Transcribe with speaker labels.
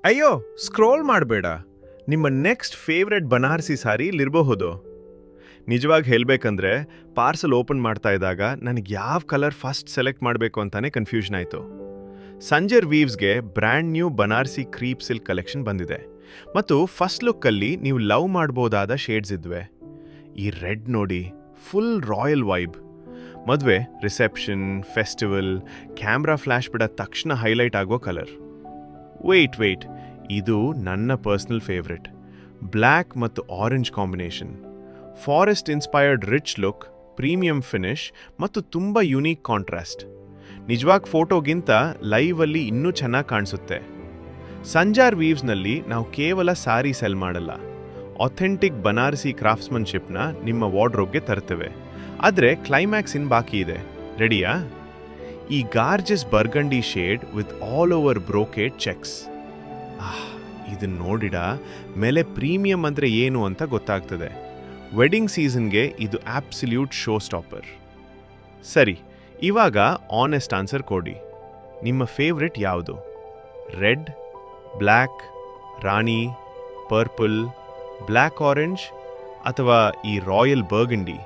Speaker 1: ಅಯ್ಯೋ, ಸ್ಕ್ರೋಲ್ ಮಾಡಬೇಡ. ನಿಮ್ಮ ನೆಕ್ಸ್ಟ್ ಫೇವ್ರೆಟ್ ಬನಾರಸಿ ಸಾರಿ ಇಲ್ಲಿರಬಹುದು. ನಿಜವಾಗಿ ಹೇಳಬೇಕಂದ್ರೆ ಪಾರ್ಸಲ್ ಓಪನ್ ಮಾಡ್ತಾ ಇದ್ದಾಗ ನನಗೆ ಯಾವ ಕಲರ್ ಫಸ್ಟ್ ಸೆಲೆಕ್ಟ್ ಮಾಡಬೇಕು ಅಂತಾನೆ ಕನ್ಫ್ಯೂಷನ್ ಆಯಿತು. ಸಂಜರ್ ವೀವ್ಸ್ಗೆ brand new Banarasi crepe silk collection ಬಂದಿದೆ ಮತ್ತು ಫಸ್ಟ್ ಲುಕ್ಕಲ್ಲಿ ನೀವು ಲವ್ ಮಾಡ್ಬೋದಾದ ಶೇಡ್ಸ್ ಇದ್ವೆ. ಈ ರೆಡ್ ನೋಡಿ, ಫುಲ್ ರಾಯಲ್ ವೈಬ್. ಮದುವೆ, ರಿಸೆಪ್ಷನ್, ಫೆಸ್ಟಿವಲ್, ಕ್ಯಾಮ್ರಾ ಫ್ಲ್ಯಾಶ್ ಬಿಡೋ ತಕ್ಷಣ ಹೈಲೈಟ್ ಆಗೋ ಕಲರ್. ವೆಯ್ಟ್, ಇದು ನನ್ನ ಪರ್ಸ್ನಲ್ ಫೇವ್ರೆಟ್. ಬ್ಲ್ಯಾಕ್ ಮತ್ತು orange combination. Forest inspired rich look, premium finish ಮತ್ತು ತುಂಬ ಯುನೀಕ್ ಕಾಂಟ್ರಾಸ್ಟ್. ನಿಜವಾಗಿ ಫೋಟೋಗಿಂತ ಲೈವಲ್ಲಿ ಇನ್ನೂ ಚೆನ್ನಾಗಿ ಕಾಣಿಸುತ್ತೆ. ಸಂಜಾರ್ ವೀವ್ಸ್ನಲ್ಲಿ ನಾವು ಕೇವಲ ಸಾರಿ ಸೆಲ್ ಮಾಡಲ್ಲ, ಅಥೆಂಟಿಕ್ ಬನಾರಸಿ ಕ್ರಾಫ್ಟ್ಸ್ಮನ್ಶಿಪ್ನ ನಿಮ್ಮ ವಾರ್ಡ್ರೋಬ್ಗೆ ತರ್ತೇವೆ. ಆದರೆ ಕ್ಲೈಮ್ಯಾಕ್ಸ್ ಇನ್ ಬಾಕಿ ಇದೆ. ರೆಡಿಯಾ? ಈ gorgeous burgundy shade with all over brocade checks. ಇದನ್ನ ನೋಡಿಡ ಮೇಲೆ ಪ್ರೀಮಿಯಂ ಅಂದರೆ ಏನು ಅಂತ ಗೊತ್ತಾಗ್ತದೆ. ವೆಡ್ಡಿಂಗ್ ಸೀಸನ್ಗೆ ಇದು ಆಬ್ಸಲ್ಯೂಟ್ ಶೋ ಸ್ಟಾಪರ್. ಸರಿ, ಇವಾಗ ಆನೆಸ್ಟ್ ಆನ್ಸರ್ ಕೊಡಿ. ನಿಮ್ಮ ಫೇವ್ರೆಟ್ ಯಾವುದು? ರೆಡ್, ಬ್ಲ್ಯಾಕ್, ರಾಣಿ, ಪರ್ಪಲ್, ಬ್ಲ್ಯಾಕ್ ಆರೆಂಜ್ ಅಥವಾ ಈ ರಾಯಲ್ ಬರ್ಗಂಡಿ?